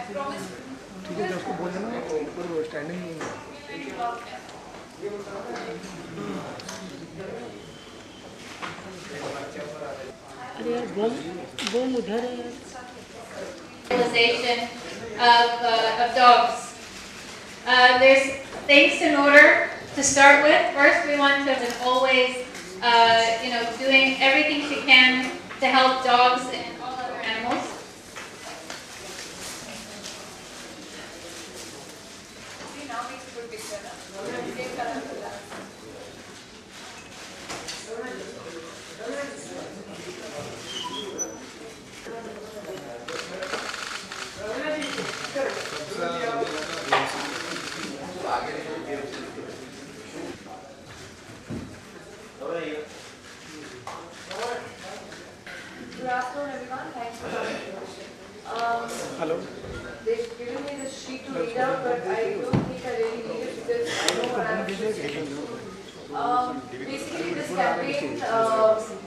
ठीक है, उसको बोल देना ऊपर स्टैंडिंग। अरे यार बम बम उधर है यार। Realization of dogs. There's things in order to start with. First, we want to always, doing everything she can to help dogs and all other animals. Good afternoon, everyone. Thanks for coming. Hello. They've given me this sheet to read out, but I don't think I really need it because I know what I'm supposed to do. Basically, this campaign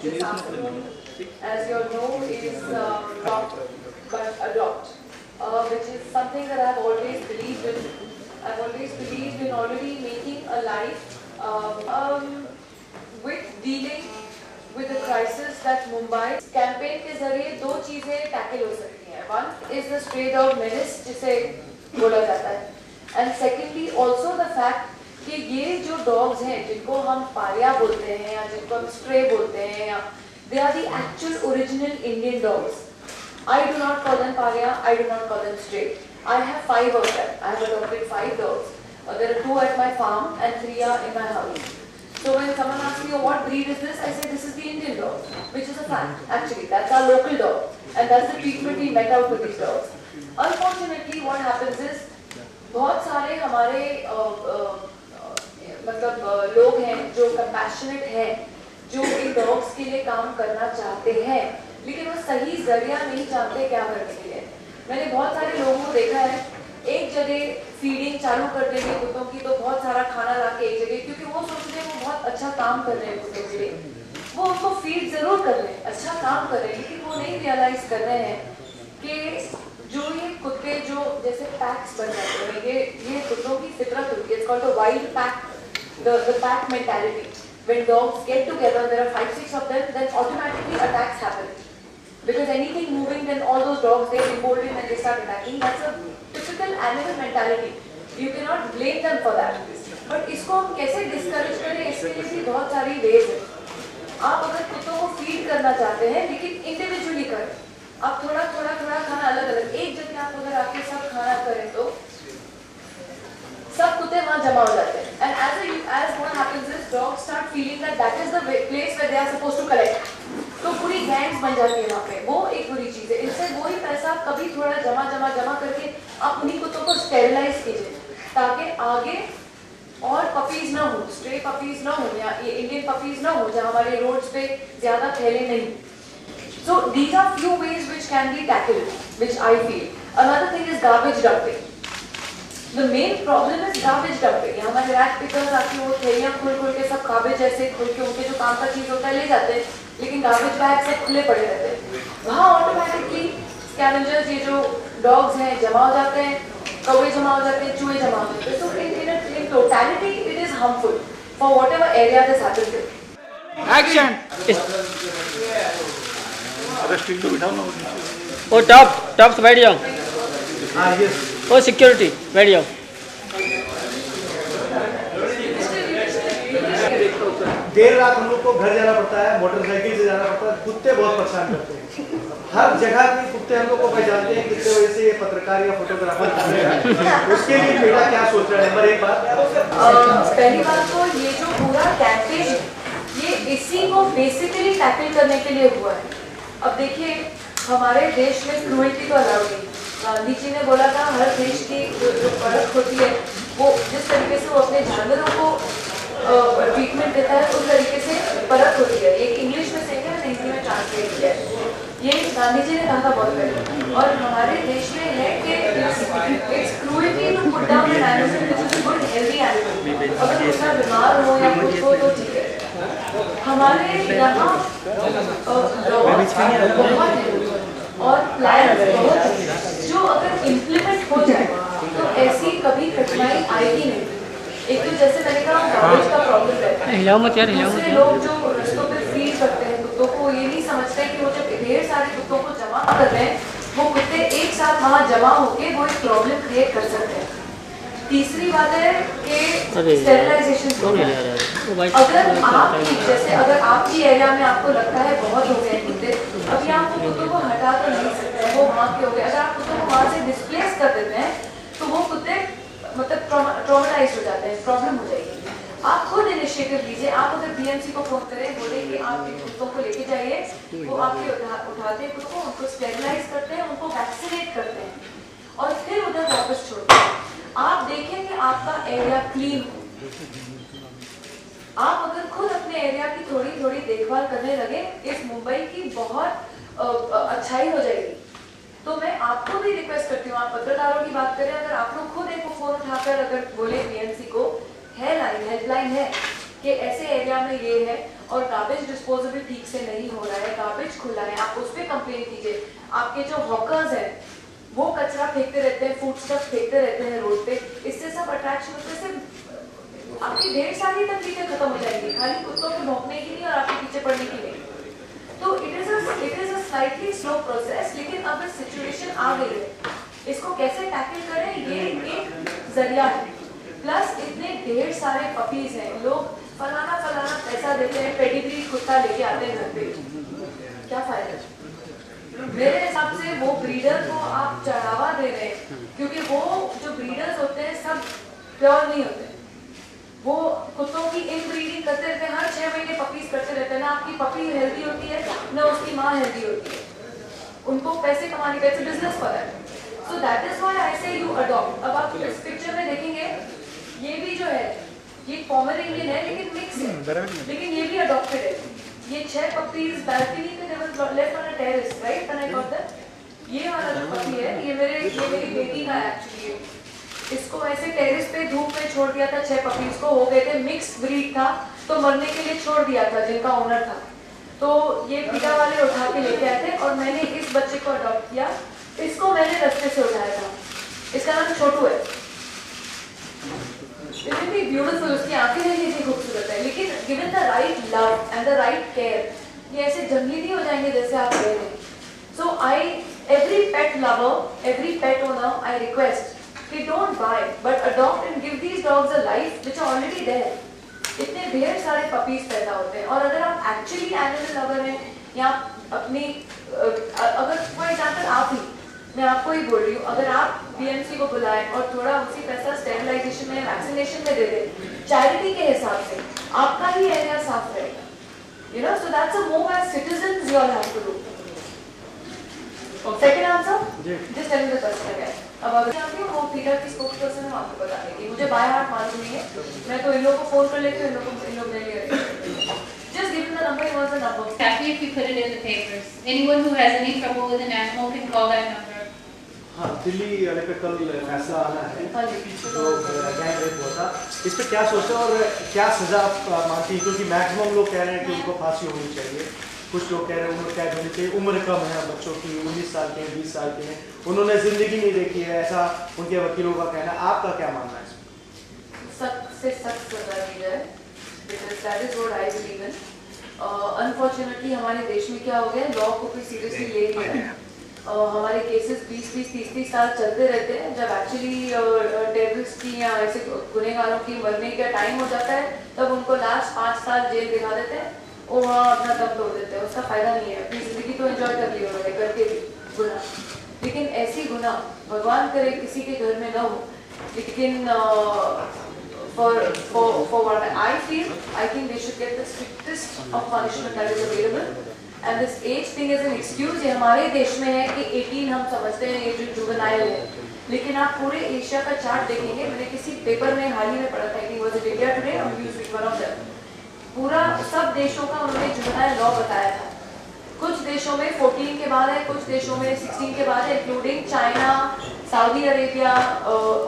this afternoon, as you all know, is Adopt but Adopt, which is something that I've always believed in. I've always believed in already making a life with dealing with the crisis that Mumbai campaign के जरिए दो चीजें tackle हो सकती हैं. One is the stray dog menace जिसे बोला जाता है, and secondly also the fact कि ये जो dogs हैं जिनको हम पारिया बोलते हैं या जिनको हम stray बोलते हैं या they are the actual original Indian dogs. I do not call them paria. I do not call them stray. I have 5 of them. I have adopted 5 dogs. There are 2 at my farm and 3 are in my house. So when someone asks me, oh, what breed is this? I say this is the Indian dog, which is a fact. Actually, that's our local dog, and that's the treatment we met out with these dogs. Unfortunately, what happens is, बहुत सारे हमारे मतलब लोग हैं जो compassionate हैं, जो इन dogs के लिए काम करना चाहते हैं, लेकिन वो सही जरिया नहीं जानते क्या करने के लिए. मैंने बहुत सारे लोगों को देखा है, एक जगह फीडिंग चालू कर देंगे कुत्तों की तो बहुत सारा खाना ला के एक जगह, क्योंकि वो सोचते हैं वो बहुत अच्छा काम कर रहे हैं कुत्तों के लिए. वो उनको फीड जरूर कर रहे हैं, अच्छा काम कर रहे हैं, लेकिन वो नहीं रियलाइज कर रहे हैं कि जो ये कुत्ते जो जैसे पैक्स बन जाते हैं, ये कुत्तों की फितरत होती है. It's called the wild pack, the pack mentality. When dogs get together, there are 5-6 of them, then automatically attacks happen. Because anything moving, then all those dogs they get emboldened and they start attacking. That's a typical animal mentality. You cannot blame them for that. But इसको हम कैसे discourage करें, इसके लिए भी बहुत सारी ways हैं. आप अगर कुत्तों को feed करना चाहते हैं, लेकिन individually करें. आप थोड़ा खाना अलग-अलग, एक जगह आप अगर आके सब खाना करें तो सब कुत्ते वहाँ जमा हो जाते हैं. And as what happens is dogs start feeling that is the place where they are supposed to collect. तो पूरी गैंग्स बन जाती है वहाँ पे. वो एक बुरी चीज़ है. इससे वही पैसा कभी थोड़ा जमा करके आप उन्हीं कुत्तों को स्टेरिलाइज कीजिए ताकि आगे और पपीज ना हो, स्ट्रे पपीज ना हो या ये इंडियन पपीज ना हो जो हमारे रोड्स पे ज़्यादा फैले नहीं. So these are few ways which can be tackled, which I feel. Another thing is garbage dumping. The main problem is garbage dumping. यहाँ हमारे रैट पिकर्स आके वो थैलियाँ खोल के सब garbage ऐसे खोल के उनके जो काम का चीज़ होता है ले जाते हैं, लेकिन garbage बैग सब खुले पड़े रहते हैं. वहाँ ऑटोमेटिकली स्कैवेंजर्स ये जो डॉग्स हैं जमा हो जाते हैं, कौवे जमा हो जाते हैं, चूहे जमा हो जाते हैं. So in totality it is harmful for whatever area this happens in. Action. अरे स्टिल तो बिठाओ ना. ओ टॉप बैठ जाओ. हाँ यस. ओ सिक्योरिटी बैठ जाओ. देर रात हम लोग को घर जाना पड़ता है, मोटरसाइकिल से जाना पड़ता है. कुत्ते बहुत परेशान करते हैं. हर जगह के कुत्ते हम लोग को पहचानते हैं. कितने वजह से ये पत्रकार या फोटोग्राफर उसके लिए बेटा क्या सोच रहा है? नंबर 1 बात, पहली बात तो ये जो पूरा कैंपेन ये इसी को बेसिकली टैकल करने के लिए हुआ है. अब देखिए हमारे देश में क्रूएल्टी तो अलाउड नहीं. गांधी जी ने बोला था हर देश की जो परख होती है वो जिस तरीके से वो अपने जानवरों को ट्रीटमेंट देता है उस तरीके से परख होती है. ये इंग्लिश में सही है, हिंदी में ट्रांसलेट किया है. ये गांधी जी ने कहा था बहुत पहले. और हमारे देश में है कि it's cruelty to put down an animal which is a good healthy animal. अगर उसका बीमार हो या कुछ हो तो ठीक है. हमारे यहाँ बहुत है और प्लान बहुत है जो अगर इम्प्लीमेंट हिलाओ मत यार, हिलाओ मत दूसरे यार। लोग जो रस्तों पे फीड करते हैं कुत्तों को, ये नहीं समझते कि वो जब ढेर सारे कुत्तों को जमा कर रहे हैं, वो कुत्ते एक साथ वहाँ जमा होके वो एक प्रॉब्लम क्रिएट कर सकते हैं। तीसरी बात है कि स्टेरिलाइजेशन। वो भाई अगर आपकी जैसे अगर आपकी एरिया में आपको लगता है बहुत हो गए कुत्ते, अभी आप वो कुत्तों को हटा तो नहीं सकते हैं, वो वहाँ के हो गए। अगर आप कुत्तों को वहाँ से डिस्प्लेस कर देते हैं तो वो कुत्ते मतलब ट्रॉमेटाइज हो जाते हैं, प्रॉब्लम हो जाएगी। आप खुद इनिशिएटिव लीजिए। आप अगर बीएमसी को फोन करें, बोले कि आप इन कुत्तों को लेके जाइए, वो आपके उठाते हैं कुत्तों को, उनको स्टेरिलाइज करते हैं, उनको वैक्सीनेट करते हैं और फिर उधर वापस छोड़ते हैं। आप देखें कि आपका एरिया क्लीन हो। आप अगर खुद अपने एरिया की थोड़ी थोड़ी देखभाल करने लगे, इस मुंबई की बहुत अच्छाई हो जाएगी। तो मैं आपको भी रिक्वेस्ट करती हूँ, आप पत्रकारों की बात करें, अगर आप लोग खुद एक फोन उठाकर अगर बोले बीएमसी को, है लाइन, हेल्पलाइन है कि ऐसे एरिया में ये है और गार्बेज डिस्पोजेबल ठीक से नहीं हो रहा है, गार्बेज खुला है, आप उस पर कंप्लेन कीजिए। आपके जो हॉकर्स हैं वो कचरा फेंकते रहते हैं, फूड स्टफ फेंकते रहते हैं रोड पे, इससे सब अट्रैक्शन होते से आपकी ढेर सारी तकलीफें खत्म हो जाएंगी, खाली कुत्तों के भौंकने की नहीं और आपके पीछे पड़ने की नहीं। तो it is a slightly slow process, लेकिन अब सिचुएशन आ गई है, इसको कैसे टैकल करें ये एक जरिया है। प्लस इतने ढेर सारे पपीज हैं, लोग फलाना फलाना पैसा देते हैं, पेडिग्री कुत्ता लेके आते हैं घर पे, क्या फायदा? मेरे हिसाब से वो ब्रीडर को आप चढ़ावा दे रहे हैं, क्योंकि वो जो ब्रीडर्स होते हैं सब प्योर नहीं होते। वो कुत्तों की इनब्रीडिंग करते रहते हैं, हर 6 महीने पपीज करते रहते हैं, ना आपकी पपी हेल्दी होती है ना उसकी माँ हेल्दी होती है। उनको पैसे कमाने का बिजनेस पता है। So that is why I से यू अडॉप्ट। अब आप इस पिक्चर में देखेंगे, ये भी जो है ये पोमेरेनियन है लेकिन मिक्स है, लेकिन ये भी अडॉप्टेड है। ये 6 पपीज बालकनी पे they were left on a terrace, right, when I got that. ये वाला जो पपी है ये मेरी बेटी का है एक्चुअली। इसको ऐसे टेरेस पे धूप में छोड़ दिया था, 6 पपीज को हो गए थे, मिक्स ब्रीड था तो मरने के लिए छोड़ दिया था जिनका ओनर था। तो ये पिता वाले उठा के लेके आए थे और मैंने इस बच्चे को अडॉप्ट किया। इसको मैंने रास्ते से उठाया था, इसका नाम छोटू है। इतनी ब्यूटीफुल, उसकी आंखें देखिए इतनी खूबसूरत है, लेकिन given the right love and the right care ये ऐसे जंगली नहीं हो जाएंगे जैसे आप कह रहे हैं। So I every pet lover, every pet owner I request कि don't buy but adopt and give these dogs a life which are already there. इतने ढेर सारे पपीज पैदा होते हैं और अगर आप एक्चुअली एनिमल लवर हैं या अपनी अगर फॉर एग्जाम्पल आप ही, मैं आपको ही बोल रही हूँ, अगर आप बीएमसी को बुलाएं और थोड़ा उसी पैसा स्टेरिलाइजेशन में, वैक्सीनेशन में दे दें चैरिटी के हिसाब से, आपका ही एरिया साफ रहेगा। You know, so that's a move as citizens you all have to do. Second answer, just tell me the first again. अब अगर आप वो पीटर की स्पोक्सपर्सन है, आपको बता देंगे, मुझे बाय हार्ट मालूम नहीं है, मैं तो इन लोगों को फोन कर लेती हूँ, इन लोग नहीं ले रहे। Just give him the number, he wants the number. Happy if you put it in the papers. Anyone who has any trouble with an animal can call that number. हाँ, दिल्ली वाले पे कल फैसला आना है, हाँ जी। तो गैंग रेप हुआ था, इस पे क्या सोचते हैं और क्या सजा आप मानती हैं? क्योंकि मैक्सिमम लोग कह रहे हैं कि उनको फांसी होनी चाहिए, कुछ लोग कह रहे हैं उम्र कैद होनी चाहिए, उम्र कम है बच्चों की, 19 साल के, 20 साल के हैं, उन्होंने जिंदगी नहीं देखी है, ऐसा उनके वकीलों का कहना है। आपका क्या मानना है इसमें? सख्त से सख्त सजा दी जाए, because that is what I believe in. Unfortunately हमारे देश में क्या हो गया, लॉ को कोई सीरियसली ले नहीं रहा है। हमारे केसेस 20-20, 30-30 साल चलते रहते हैं, जब एक्चुअली टेररिस्ट की या ऐसे गुनहगारों की मरने का टाइम हो जाता है तब उनको लास्ट 5 साल जेल दिखा देते हैं, वो वहाँ अपना दम तोड़ देते हैं। उसका फायदा नहीं है, अपनी जिंदगी तो एंजॉय कर ली उन्होंने करके भी गुनाह, लेकिन ऐसी गुनाह भगवान करे किसी के घर में ना हो। लेकिन for what I feel, I think they should get the strictest of punishment that is available. And this age thing is an excuse. ये हमारे देश में है कि 18 हम समझते हैं ये जो जुवेनाइल है, लेकिन आप पूरे एशिया का चार्ट देखेंगे, मैंने किसी पेपर में हाल ही में पढ़ा था कि was it India Today or Newsweek, one of them, पूरा सब देशों का उन्होंने जुवेनाइल लॉ बताया था। कुछ देशों में 14 के बाद है, कुछ देशों में 16 के बाद है, including China, Saudi Arabia,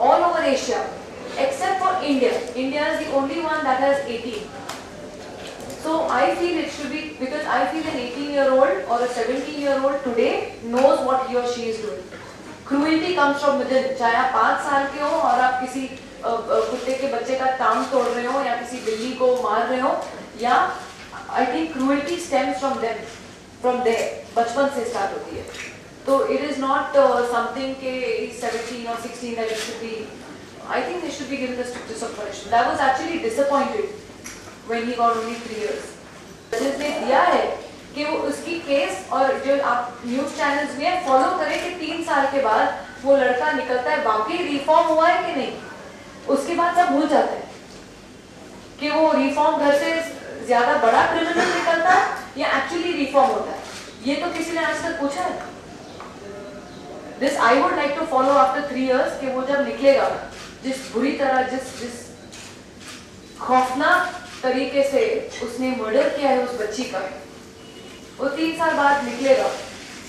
all over Asia except for India. India is the only one that has 18. So I feel it should be, because I feel an 18-year-old or a 17-year-old today knows what he or she is doing. Cruelty comes from within. चाहे आप 5 साल के हो और आप किसी कुत्ते के बच्चे का टांग तोड़ रहे हो या किसी बिल्ली को मार रहे हो, या I think cruelty stems from them, from there, बचपन से स्टार्ट होती है. तो इट इज नॉट समथिंग के 17 or 16 that it should be. I think they should be given the strictest of punishment. I was actually disappointed when he got only 3 years. जिसने दिया है कि वो उसकी केस, और जो आप न्यूज चैनल्स में फॉलो करें कि 3 साल के बाद वो लड़का निकलता है, वाकई रिफॉर्म हुआ है कि नहीं. उसके बाद सब भूल जाते हैं कि वो रिफॉर्म घर से ज्यादा बड़ा क्रिमिनल निकलता है या एक्चुअली रिफॉर्म होता है. ये तो किसी ने आज तक पूछा है. This I would like to follow after 3 years कि वो जब निकलेगा, जिस बुरी तरह, जिस खौफनाक तरीके से उसने मर्डर किया है उस बच्ची का, वो 3 साल बाद निकलेगा.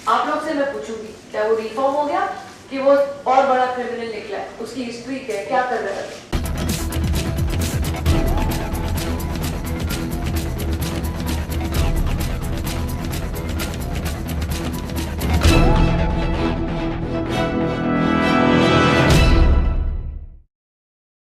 आप लोग से मैं पूछूंगी क्या वो रिफॉर्म हो गया कि वो और बड़ा क्रिमिनल निकला है, उसकी हिस्ट्री क्या कर रहा है.